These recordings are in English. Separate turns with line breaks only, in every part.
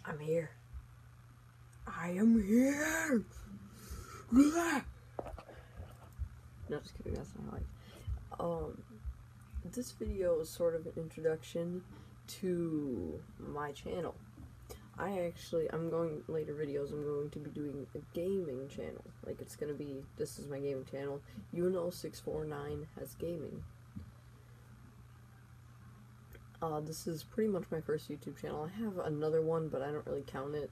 I'm here. I am here. No, just kidding. That's not like. This video is sort of an introduction to my channel. I'm going later videos. I'm going to be doing a gaming channel. Like it's gonna be. This is my gaming channel. Uno649 has gaming. This is pretty much my first YouTube channel. I have another one, but I don't really count it.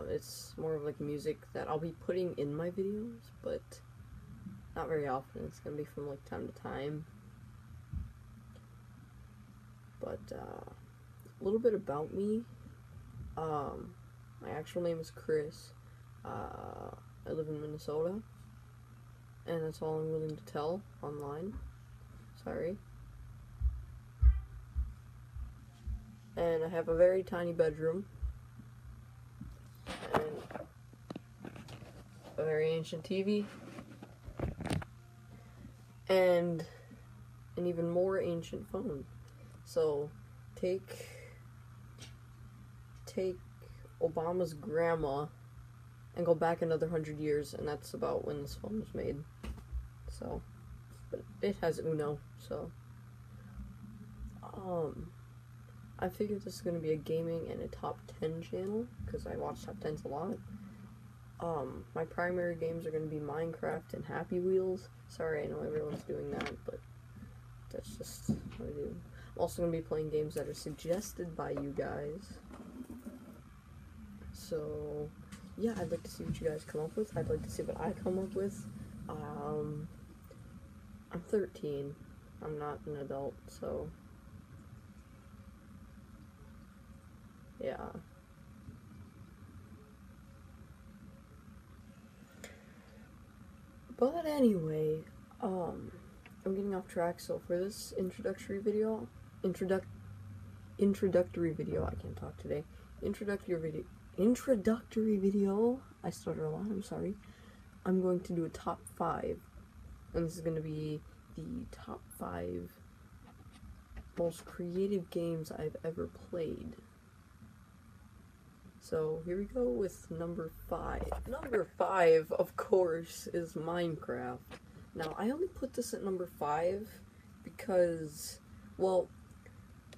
It's more of like music that I'll be putting in my videos, but not very often. It's gonna be from like time to time. But, a little bit about me. My actual name is Chris. I live in Minnesota. And that's all I'm willing to tell online. Sorry. And I have a very tiny bedroom. And a very ancient TV. And an even more ancient phone. So, take Obama's grandma and go back another 100 years, and that's about when this phone was made. So, but it has Uno, so. I figured this is going to be a gaming and a top 10 channel, because I watch top 10s a lot. My primary games are going to be Minecraft and Happy Wheels. Sorry, I know everyone's doing that, but that's just what I do. I'm also going to be playing games that are suggested by you guys. So, yeah, I'd like to see what you guys come up with. I'd like to see what I come up with. I'm 13. I'm not an adult, so yeah. But anyway, I'm getting off track, so for this introductory video, I can't talk today, introductory video, I stutter a lot, I'm sorry, I'm going to do a top 5, and this is going to be the top 5 most creative games I've ever played. So, here we go with number 5. Number 5, of course, is Minecraft. Now, I only put this at number 5 because, well,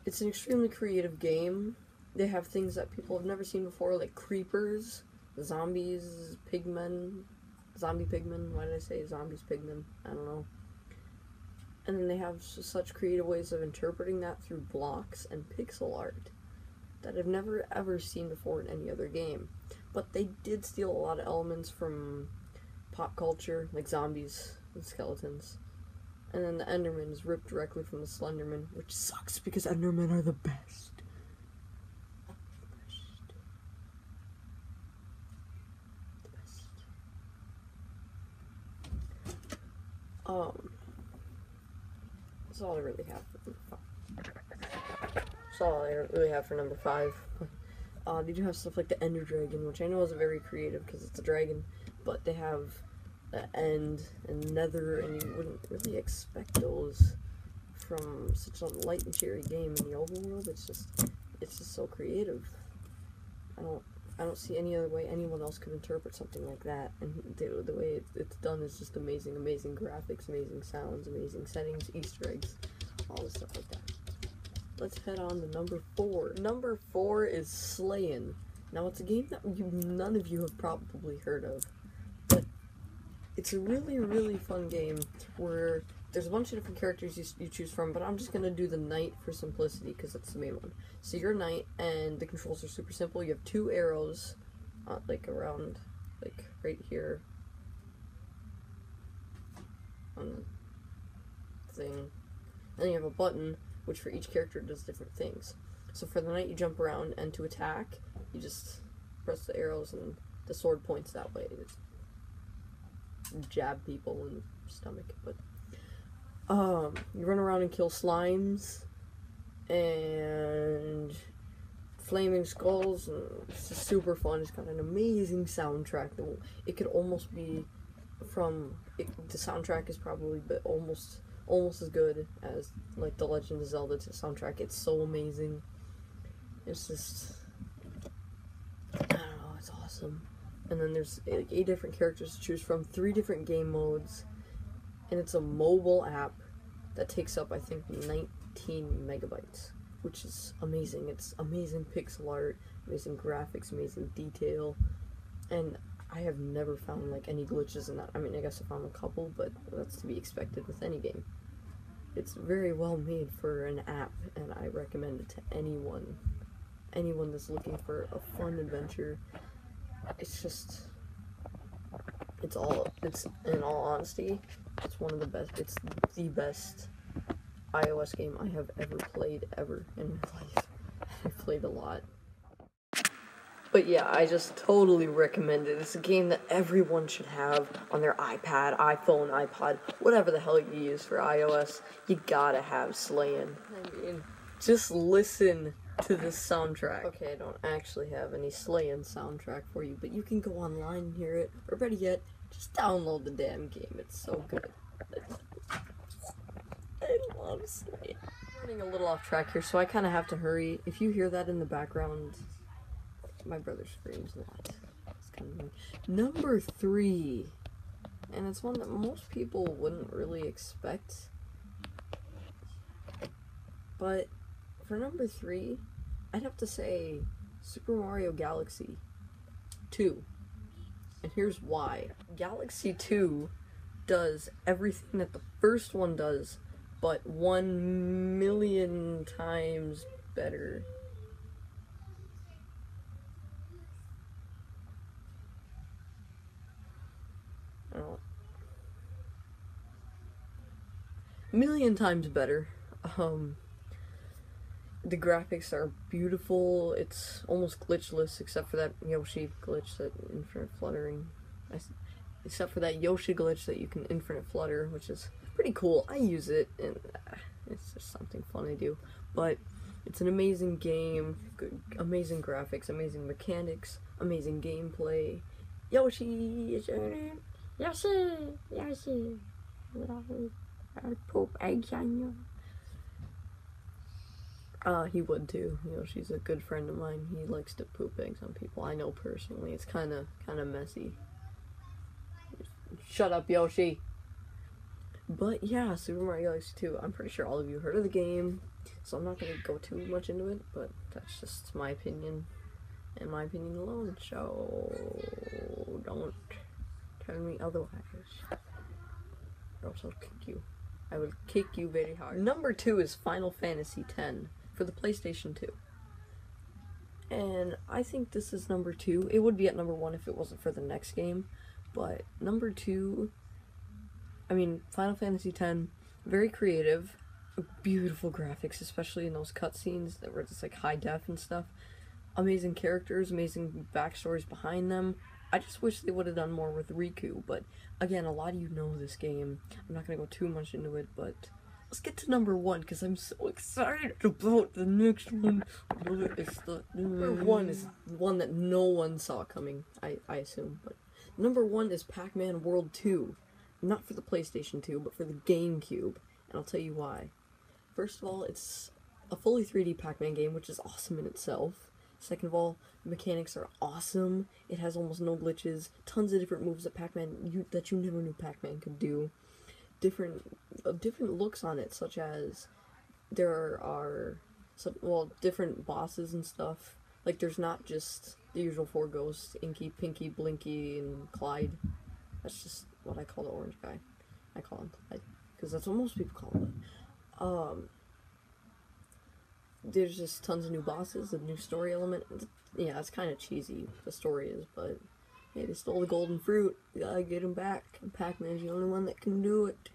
it's an extremely creative game. They have things that people have never seen before, like creepers, zombies, zombie pigmen, why did I say zombies, pigmen? I don't know. And then they have such creative ways of interpreting that through blocks and pixel art that I've never ever seen before in any other game. But they did steal a lot of elements from pop culture, like zombies and skeletons. And then the Enderman is ripped directly from the Slenderman, which sucks because Endermen are the best. That's all I really have for number 5. That's all I really have for number 5. They do have stuff like the Ender Dragon, which I know isn't very creative because it's a dragon, but they have the End and Nether, and you wouldn't really expect those from such a light and cheery game in the overworld. It's just so creative. I don't see any other way anyone else could interpret something like that, and the way it's done is just amazing. Amazing graphics, amazing sounds, amazing settings, Easter eggs, all this stuff like that. Let's head on to number 4. Number 4 is Slayin'. Now, it's a game that none of you have probably heard of, but it's a really, really fun game where there's a bunch of different characters you choose from, but I'm just going to do the knight for simplicity because that's the main one. So you're a knight, and the controls are super simple. You have 2 arrows, like around, like right here on the thing. And then you have a button, which for each character does different things. So for the knight, you jump around, and to attack, you just press the arrows, and the sword points that way. It's jab people in the stomach, but you run around and kill slimes and flaming skulls, and it's just super fun. It's got an amazing soundtrack. It could almost be the soundtrack is probably almost as good as like the Legend of Zelda soundtrack. It's so amazing. It's just awesome. And then there's 8 different characters to choose from, 3 different game modes, and it's a mobile app that takes up, I think, 19 megabytes, which is amazing. It's amazing pixel art, amazing graphics, amazing detail, and I have never found, like, any glitches in that. I mean, I guess I found a couple, but that's to be expected with any game. It's very well made for an app, and I recommend it to anyone that's looking for a fun adventure. It's just, it's in all honesty, it's one of the best, it's the best iOS game I have ever played, ever in my life. I've played a lot. But yeah, I just totally recommend it. It's a game that everyone should have on their iPad, iPhone, iPod, whatever the hell you use for iOS. You gotta have Slayin'. I mean, just listen to this soundtrack. Okay, I don't actually have any Slayin' soundtrack for you, but you can go online and hear it, or better yet, just download the damn game. It's so good. I love Slayin'. I'm running a little off track here, so I kind of have to hurry. If you hear that in the background, my brother screams a lot. It's kind of annoying. Number 3, and it's one that most people wouldn't really expect, but for number 3, I'd have to say Super Mario Galaxy 2. And here's why. Galaxy 2 does everything that the first one does, but 1,000,000 times better. Oh. 1,000,000 times better. The graphics are beautiful. It's almost glitchless, except for that Yoshi glitch, that infinite fluttering. Except for that Yoshi glitch that you can infinite flutter, which is pretty cool. I use it, and it's just something fun to do. But it's an amazing game, good, amazing graphics, amazing mechanics, amazing gameplay. Yoshi is in it. Yoshi, Yoshi. I poop eggs on you. He would too. Yoshi's a good friend of mine. He likes to poop eggs on people. I know personally. It's kind of messy. Shut up, Yoshi. But yeah, Super Mario Galaxy 2. I'm pretty sure all of you heard of the game, so I'm not going to go too much into it, but that's just my opinion, and my opinion alone, so don't tell me otherwise, or else I'll kick you. I will kick you very hard. Number 2 is Final Fantasy X for the PlayStation 2. And I think this is number 2. It would be at number 1 if it wasn't for the next game. But number 2, I mean, Final Fantasy X, very creative, beautiful graphics, especially in those cutscenes that were just like high def and stuff. Amazing characters, amazing backstories behind them. I just wish they would have done more with Riku, but again, a lot of you know this game. I'm not going to go too much into it, but let's get to number 1, because I'm so excited about the next one. Number 1 is one that no one saw coming, I assume, but number 1 is Pac-Man World 2. Not for the PlayStation 2, but for the GameCube, and I'll tell you why. First of all, it's a fully 3D Pac-Man game, which is awesome in itself. Second of all, the mechanics are awesome. It has almost no glitches. Tons of different moves that that you never knew Pac-Man could do. Different looks on it, such as there are different bosses and stuff. Like, there's not just the usual 4 ghosts: Inky, Pinky, Blinky, and Clyde. That's just what I call the orange guy. I call him Clyde, because that's what most people call him. There's just tons of new bosses, a new story element. Yeah, it's kind of cheesy, the story is, but hey, they stole the golden fruit. You gotta get him back. And Pac-Man's the only one that can do it.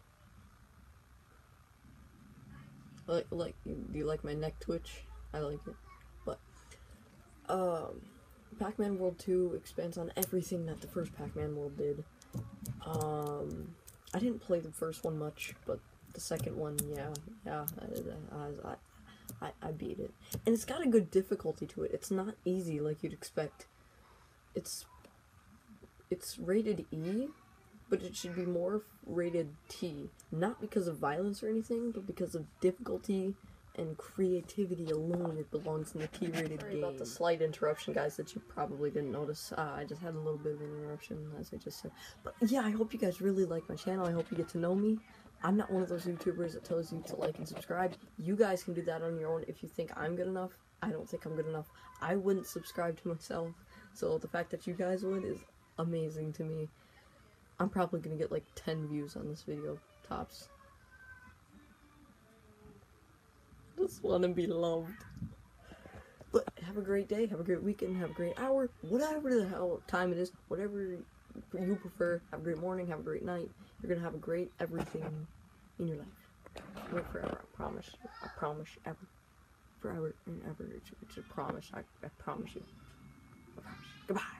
Do you like my neck twitch? I like it. But, Pac-Man World 2 expands on everything that the first Pac-Man World did. I didn't play the first one much, but the second one, yeah, I beat it. And it's got a good difficulty to it. It's not easy like you'd expect. It's rated E, but it should be more rated T. Not because of violence or anything, but because of difficulty and creativity alone, it belongs in the T-rated game. Sorry about the slight interruption, guys, that you probably didn't notice. I just had a little bit of an interruption, as I just said. But yeah, I hope you guys really like my channel. I hope you get to know me. I'm not one of those YouTubers that tells you to like and subscribe. You guys can do that on your own if you think I'm good enough. I don't think I'm good enough. I wouldn't subscribe to myself, so the fact that you guys would is amazing to me. I'm probably gonna get like 10 views on this video, tops. Just wanna be loved. But have a great day, have a great weekend, have a great hour, whatever the hell time it is, whatever you prefer. Have a great morning, have a great night. You're gonna have a great everything in your life. Live forever, I promise. I promise, ever. Forever and ever. It's a promise. I promise you. I promise. Goodbye.